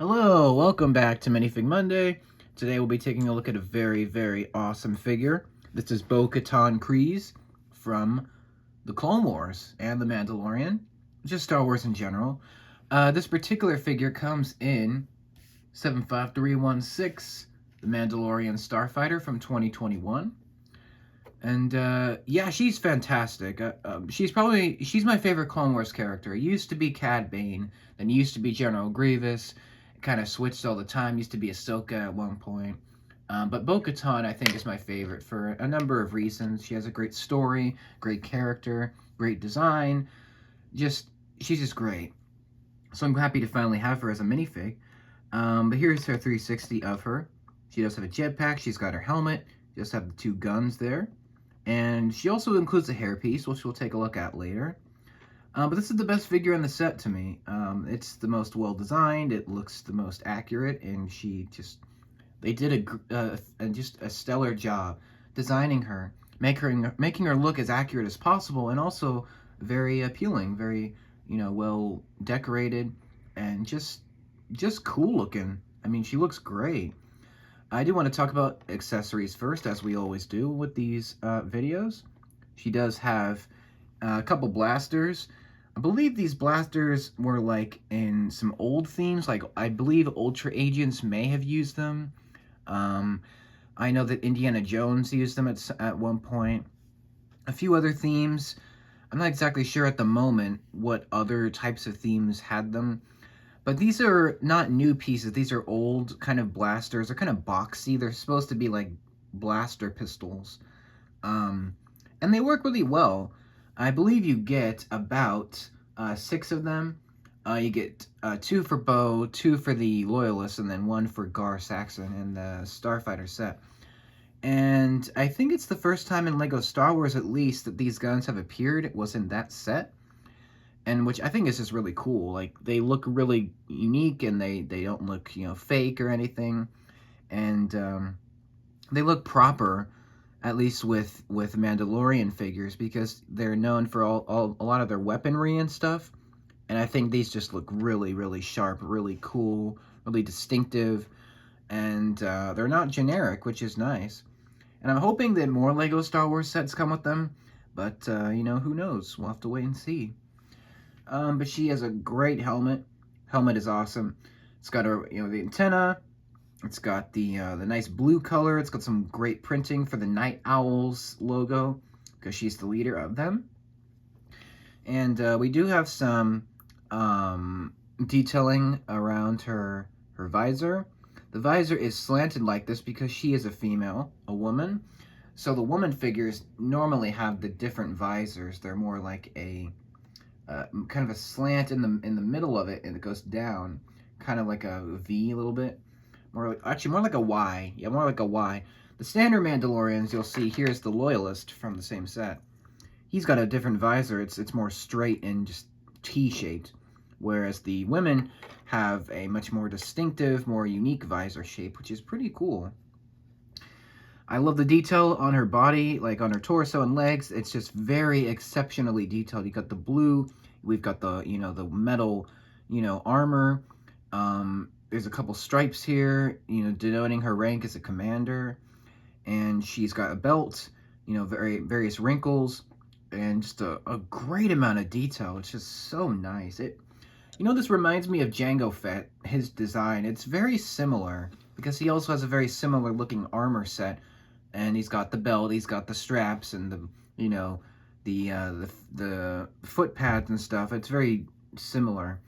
Hello, welcome back to Minifig Monday. Today we'll be taking a look at a very awesome figure. This is Bo-Katan Kryze from the Clone Wars and the Mandalorian, just Star Wars in general. This particular figure comes in 75316, the Mandalorian Starfighter from 2021. And yeah, she's fantastic. She's my favorite Clone Wars character. It used to be Cad Bane, then used to be General Grievous. It kind of switched all the time. Used to be Ahsoka at one point. But Bo-Katan, I think, is my favorite for a number of reasons. She has a great story, great character, great design. Just she's just great. So I'm happy to finally have her as a minifig. But here's her 360 of her. She does have a jetpack. She's got her helmet. She does have the two guns there. And she also includes a hairpiece, which we'll take a look at later. But this is the best figure in the set to me. It's the most well-designed, it looks the most accurate, and they did just a stellar job designing her, making her look as accurate as possible, and also very appealing, very, well decorated, and just cool looking. I mean, she looks great. I do want to talk about accessories first, as we always do with these videos. She does have a couple blasters. I believe these blasters were like in some old themes, like I believe Ultra Agents may have used them. I know that Indiana Jones used them at one point. A few other themes. I'm not exactly sure at the moment what other types of themes had them. But these are not new pieces. These are old kind of blasters. They're kind of boxy. They're supposed to be like blaster pistols. And they work really well. I believe you get about 6 of them. You get 2 for Bo, 2 for the Loyalists, and then 1 for Gar Saxon in the Starfighter set. And I think it's the first time in LEGO Star Wars, at least, that these guns have appeared. It was in that set. And which I think is just really cool. Like, they look really unique, and they don't look, fake or anything. And they look proper, at least with Mandalorian figures, because they're known for a lot of their weaponry and stuff. And I think these just look really sharp, really cool, really distinctive. And they're not generic, which is nice. And I'm hoping that more LEGO Star Wars sets come with them. But, who knows? We'll have to wait and see. But she has a great helmet. Helmet is awesome. It's got her, the antenna. It's got the nice blue color. It's got some great printing for the Night Owls logo, because she's the leader of them. And we do have some detailing around her visor. The visor is slanted like this because she is a female, a woman. So the woman figures normally have the different visors. They're more like a kind of a slant in the middle of it, and it goes down, kind of like a V a little bit. More like a Y. Yeah, more like a Y. The standard Mandalorians you'll see here is the Loyalist from the same set. He's got a different visor. It's more straight and just T-shaped, whereas the women have a much more distinctive, more unique visor shape, which is pretty cool. I love the detail on her body, like on her torso and legs. It's just very exceptionally detailed. You got the blue, we've got the, the metal, armor. There's a couple stripes here, denoting her rank as a commander. And she's got a belt, various wrinkles, and just a great amount of detail. It's just so nice. This reminds me of Jango Fett, his design. It's very similar, because he also has a very similar looking armor set. And he's got the belt, he's got the straps, and the foot pads and stuff. It's very similar.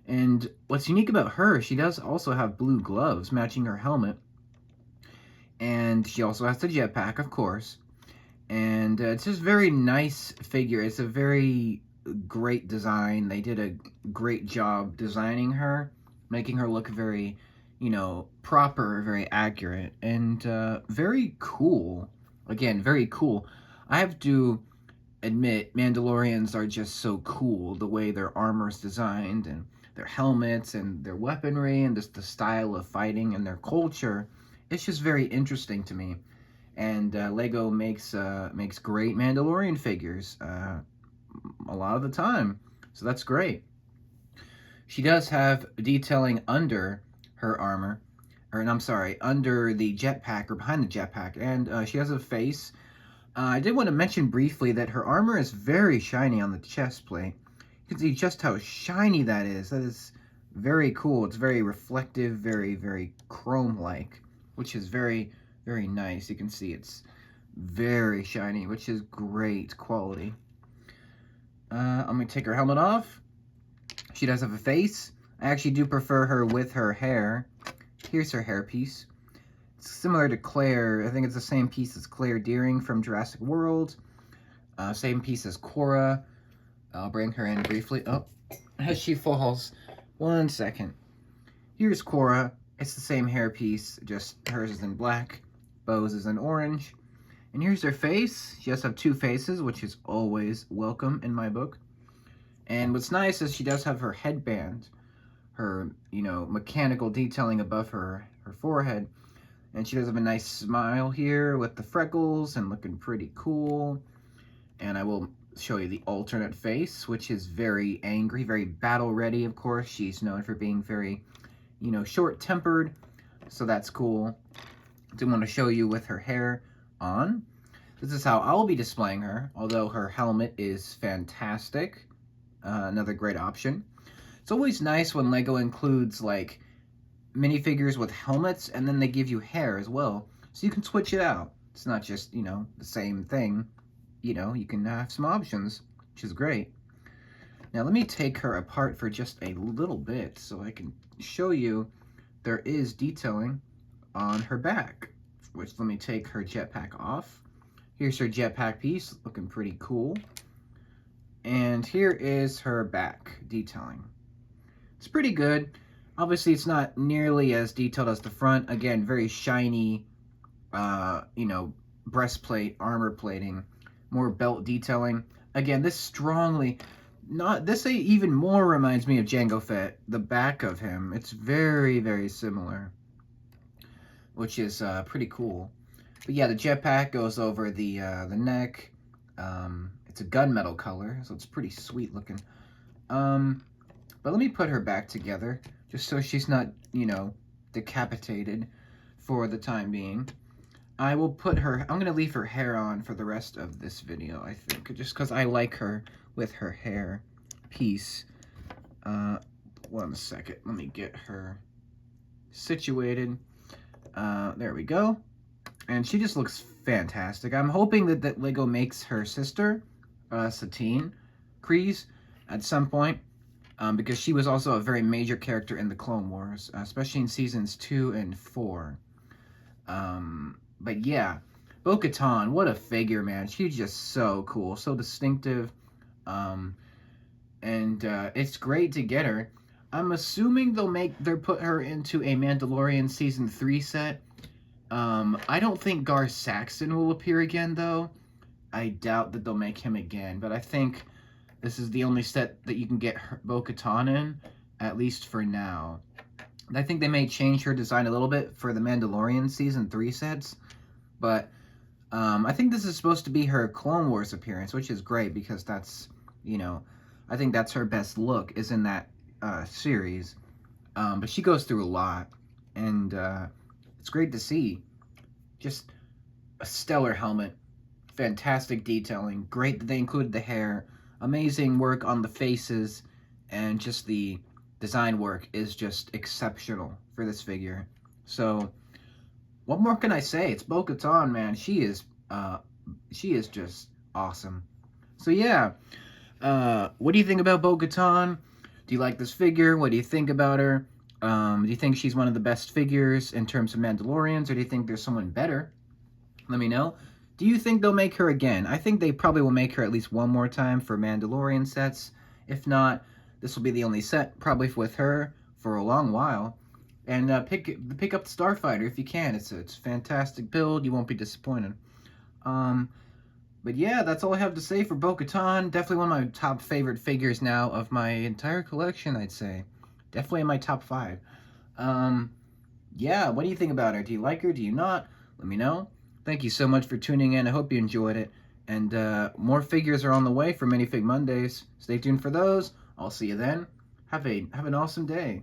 And what's unique about her, she does also have blue gloves matching her helmet. And she also has the jetpack, of course. And it's just a very nice figure. It's a very great design. They did a great job designing her, making her look very, proper, very accurate, and very cool. Again, very cool. I have to admit, Mandalorians are just so cool. The way their armor's designed, and their helmets, and their weaponry, and just the style of fighting, and their culture. It's just very interesting to me. And LEGO makes great Mandalorian figures a lot of the time. So that's great. She does have detailing under her armor, or I'm sorry, under the jetpack or behind the jetpack, and she has a face. I did want to mention briefly that her armor is very shiny on the chest plate. You can see just how shiny that is. That is very cool. It's very reflective, very chrome-like, which is very nice. You can see it's very shiny, which is great quality. I'm going to take her helmet off. She does have a face. I actually do prefer her with her hair. Here's her hairpiece. It's similar to Claire. I think it's the same piece as Claire Deering from Jurassic World. Same piece as Cora. I'll bring her in briefly. Oh, as she falls. 1 second. Here's Cora. It's the same hairpiece, just hers is in black. Bo's is in orange. And here's her face. She does have 2 faces, which is always welcome in my book. And what's nice is she does have her headband, her, mechanical detailing above her forehead. And she does have a nice smile here with the freckles and looking pretty cool. And I will show you the alternate face, which is very angry, very battle ready, of course. She's known for being very, short-tempered. So that's cool. Did want to show you with her hair on. This is how I'll be displaying her, although her helmet is fantastic. Another great option. It's always nice when LEGO includes, like, minifigures with helmets, and then they give you hair as well. So you can switch it out. It's not just, the same thing. You can have some options, which is great. Now let me take her apart for just a little bit so I can show you there is detailing on her back. Which, let me take her jetpack off. Here's her jetpack piece, looking pretty cool. And here is her back detailing. It's pretty good. Obviously, it's not nearly as detailed as the front. Again, very shiny, breastplate, armor plating, more belt detailing. Again, this even more reminds me of Jango Fett, the back of him. It's very similar, which is pretty cool. But yeah, the jetpack goes over the neck. It's a gunmetal color, so it's pretty sweet looking. But let me put her back together, just so she's not, decapitated for the time being. I will put her, I'm going to leave her hair on for the rest of this video, I think, just because I like her with her hair piece. 1 second, let me get her situated. There we go. And she just looks fantastic. I'm hoping that LEGO makes her sister, Satine, Kryze, at some point. Because she was also a very major character in the Clone Wars, especially in seasons 2 and 4. But yeah, Bo-Katan, what a figure, man. She's just so cool, so distinctive. And it's great to get her. I'm assuming they'll put her into a Mandalorian season 3 set. I don't think Gar Saxon will appear again, though. I doubt that they'll make him again, but I think this is the only set that you can get Bo-Katan in, at least for now. I think they may change her design a little bit for the Mandalorian Season 3 sets, but I think this is supposed to be her Clone Wars appearance, which is great because that's, I think that's her best look, is in that series. But she goes through a lot, and it's great to see. Just a stellar helmet, fantastic detailing, great that they included the hair, amazing work on the faces, and just the design work is just exceptional for this figure. So, what more can I say? It's Bo-Katan, man. She is just awesome. So yeah, what do you think about Bo-Katan? Do you like this figure? What do you think about her? Do you think she's one of the best figures in terms of Mandalorians, or do you think there's someone better? Let me know. Do you think they'll make her again? I think they probably will make her at least one more time for Mandalorian sets. If not, this will be the only set probably with her for a long while. And pick up the Starfighter if you can. It's a fantastic build. You won't be disappointed. But yeah, that's all I have to say for Bo-Katan. Definitely one of my top favorite figures now of my entire collection, I'd say. Definitely in my top 5. Yeah, what do you think about her? Do you like her? Do you not? Let me know. Thank you so much for tuning in. I hope you enjoyed it. And more figures are on the way for Minifig Mondays. Stay tuned for those. I'll see you then. Have an awesome day.